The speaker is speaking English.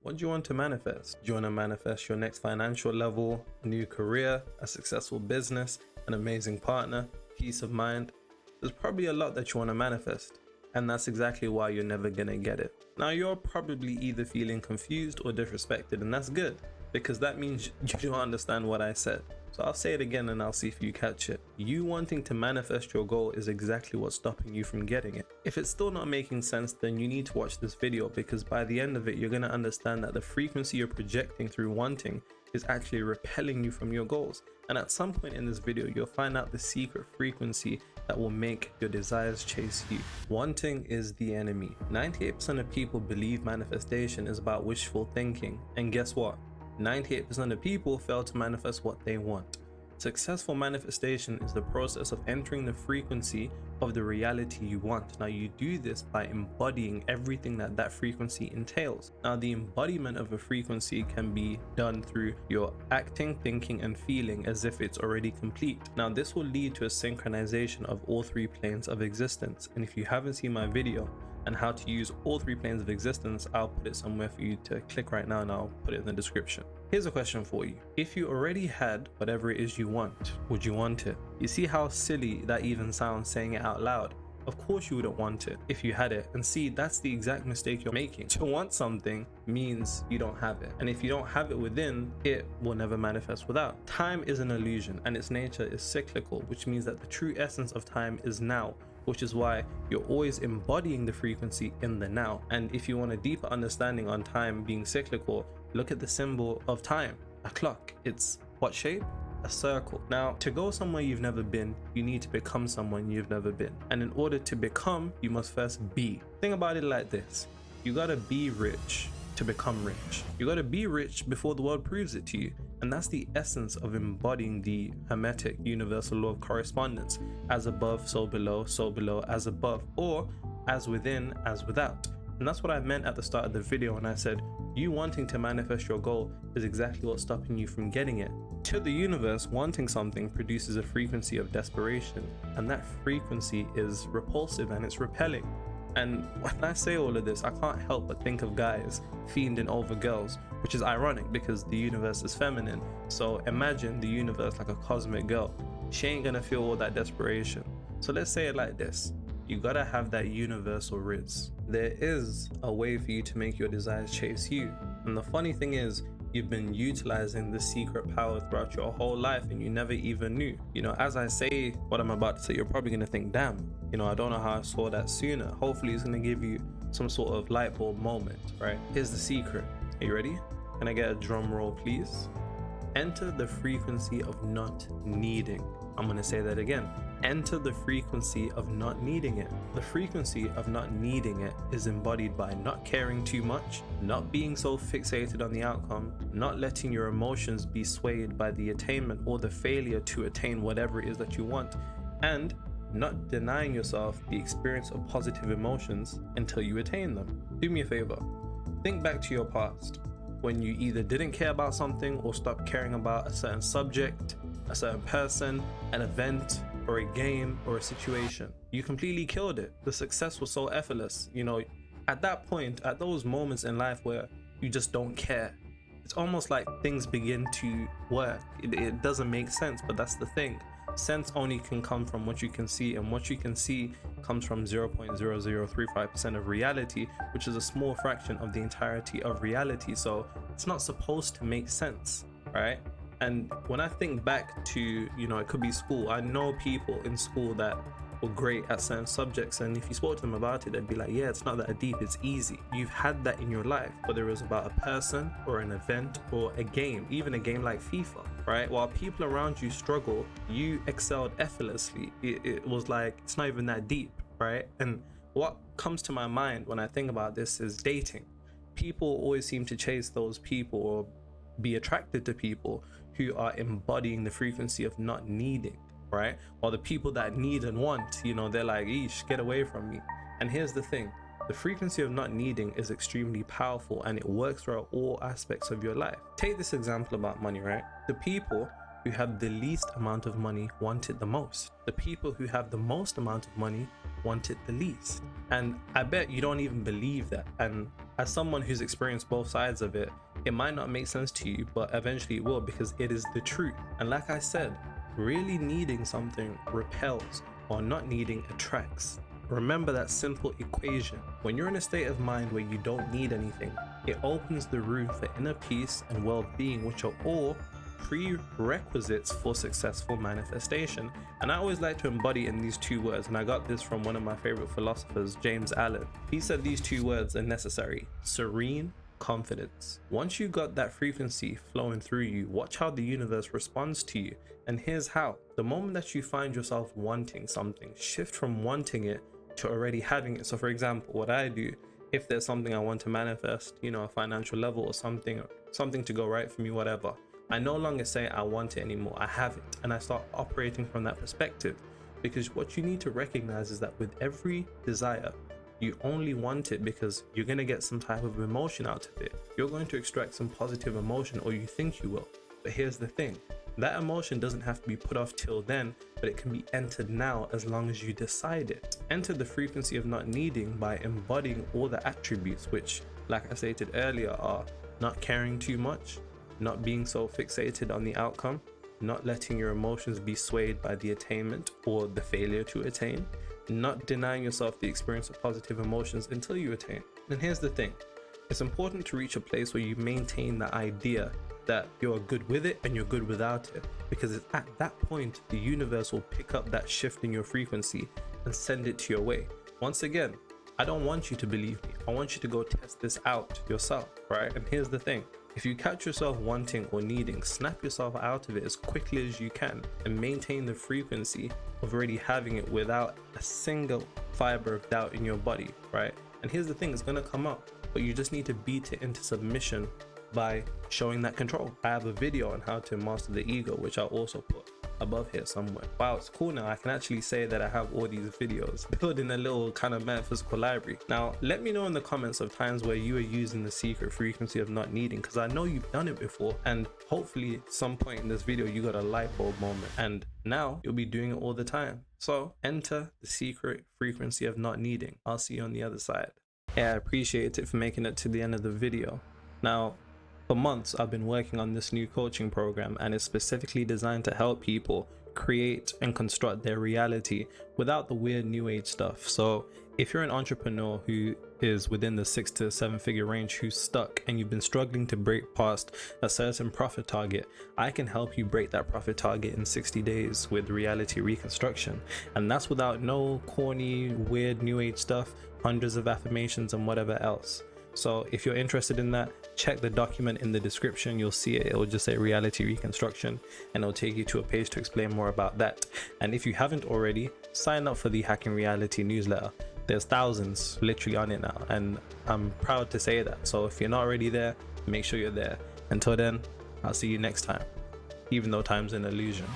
What do you want to manifest? Do you want to manifest your next financial level, a new career, a successful business, an amazing partner, peace of mind? There's probably a lot that you want to manifest, and that's exactly why you're never gonna get it. Now, you're probably either feeling confused or disrespected, and that's good, because that means you don't understand what I said. So I'll say it again and I'll see if you catch it. You wanting to manifest your goal is exactly what's stopping you from getting it. If it's still not making sense, then you need to watch this video, because by the end of it, you're gonna understand that the frequency you're projecting through wanting is actually repelling you from your goals. And at some point in this video, you'll find out the secret frequency that will make your desires chase you. Wanting is the enemy. 98% of people believe manifestation is about wishful thinking. And guess what? 98% of people fail to manifest what they want. Successful manifestation is the process of entering the frequency of the reality you want. Now, you do this by embodying everything that frequency entails. Now, the embodiment of a frequency can be done through your acting, thinking, and feeling as if it's already complete. Now, this will lead to a synchronization of all three planes of existence. And if you haven't seen my video and how to use all three planes of existence, I'll put it somewhere for you to click right now, and I'll put it in the description. Here's a question for you. If you already had whatever it is you want, would you want it? You see how silly that even sounds saying it out loud? Of course you wouldn't want it if you had it. And see, that's the exact mistake you're making. To want something means you don't have it. And if you don't have it within, it will never manifest without. Time is an illusion, and its nature is cyclical, which means that the true essence of time is now, which is why you're always embodying the frequency in the now. And if you want a deeper understanding on time being cyclical, look at the symbol of time, a clock. It's what shape? A circle. Now, to go somewhere you've never been, you need to become someone you've never been. And in order to become, you must first be. Think about it like this. You gotta be rich to become rich. You gotta be rich before the world proves it to you. And that's the essence of embodying the Hermetic universal law of correspondence. As above, so below, as above, or as within, as without. And that's what I meant at the start of the video when I said, you wanting to manifest your goal is exactly what's stopping you from getting it. To the universe, wanting something produces a frequency of desperation. And that frequency is repulsive and it's repelling. And when I say all of this, I can't help but think of guys fiending over girls, which is ironic because the universe is feminine. So imagine the universe like a cosmic girl. She ain't gonna feel all that desperation. So let's say it like this. You gotta have that universal riz. There is a way for you to make your desires chase you. And the funny thing is, you've been utilizing this secret power throughout your whole life and you never even knew. You know, as I say what I'm about to say, you're probably gonna think, damn, you know, I don't know how I saw that sooner. Hopefully it's gonna give you some sort of light bulb moment, right? Here's the secret. Are you ready? Can I get a drum roll, please? Enter the frequency of not needing. I'm gonna say that again. Enter the frequency of not needing it. The frequency of not needing it is embodied by not caring too much, not being so fixated on the outcome, not letting your emotions be swayed by the attainment or the failure to attain whatever it is that you want, and not denying yourself the experience of positive emotions until you attain them. Do me a favor. Think back to your past, when you either didn't care about something or stopped caring about a certain subject, a certain person, an event, or a game, or a situation. You completely killed it. The success was so effortless. You know, at that point, at those moments in life where you just don't care, it's almost like things begin to work. It doesn't make sense, but that's the thing. Sense only can come from what you can see, and what you can see comes from 0.0035% of reality, which is a small fraction of the entirety of reality. So it's not supposed to make sense, right? And when I think back to, you know, it could be school. I know people in school that were great at certain subjects, and if you spoke to them about it, they'd be like, yeah, it's not that deep, it's easy. You've had that in your life, whether it was about a person or an event or a game, even a game like FIFA, right? While people around you struggle, you excelled effortlessly. It was like, it's not even that deep, right? And what comes to my mind when I think about this is dating. People always seem to chase those people or be attracted to people who are embodying the frequency of not needing, right? While the people that need and want, you know, they're like, eesh, get away from me. And here's the thing, the frequency of not needing is extremely powerful, and it works throughout all aspects of your life. Take this example about money, right? The people who have the least amount of money want it the most. The people who have the most amount of money want it the least. And I bet you don't even believe that. And as someone who's experienced both sides of it, it might not make sense to you, but eventually it will, because it is the truth. And like I said, really needing something repels, or not needing attracts. Remember that simple equation. When you're in a state of mind where you don't need anything, it opens the room for inner peace and well-being, which are all prerequisites for successful manifestation. And I always like to embody in these two words, and I got this from one of my favorite philosophers, James Allen. He said these two words are necessary: serene confidence. Once you got that frequency flowing through you, watch how the universe responds to you. And here's how. The moment that you find yourself wanting something, shift from wanting it to already having it. So for example, what I do, if there's something I want to manifest, a financial level or something to go right for me, whatever, I no longer say I want it anymore. I have it, and I start operating from that perspective. Because what you need to recognize is that with every desire, you only want it because you're going to get some type of emotion out of it. You're going to extract some positive emotion, or you think you will. But here's the thing. That emotion doesn't have to be put off till then, but it can be entered now as long as you decide it. Enter the frequency of not needing by embodying all the attributes, which, like I stated earlier, are not caring too much, not being so fixated on the outcome, not letting your emotions be swayed by the attainment or the failure to attain, not denying yourself the experience of positive emotions until you attain. And here's the thing. It's important to reach a place where you maintain the idea that you're good with it and you're good without it, because it's at that point the universe will pick up that shift in your frequency and send it to your way. Once again, I don't want you to believe me. I want you to go test this out yourself, right? And here's the thing. If you catch yourself wanting or needing, snap yourself out of it as quickly as you can and maintain the frequency of already having it without a single fiber of doubt in your body, right? And here's the thing, it's gonna come up, but you just need to beat it into submission by showing that control. I have a video on how to master the ego, which I'll also put above here somewhere. Wow, it's cool now. I can actually say that I have all these videos building a little kind of metaphysical library. Now, let me know in the comments of times where you are using the secret frequency of not needing, because I know you've done it before, and hopefully at some point in this video you got a light bulb moment, and now you'll be doing it all the time. So enter the secret frequency of not needing. I'll see you on the other side. Yeah, I appreciate it for making it to the end of the video. Now, for months, I've been working on this new coaching program, and it's specifically designed to help people create and construct their reality without the weird new age stuff. So if you're an entrepreneur who is within the 6 to 7 figure range, who's stuck and you've been struggling to break past a certain profit target, I can help you break that profit target in 60 days with reality reconstruction. And that's without no corny, weird new age stuff, hundreds of affirmations and whatever else. So if you're interested in that, check the document in the description. You'll see it. It will just say reality reconstruction, and it'll take you to a page to explain more about that. And if you haven't already, sign up for the Hacking Reality newsletter. There's thousands literally on it now, and I'm proud to say that. So if you're not already there, make sure you're there. Until then, I'll see you next time, even though time's an illusion.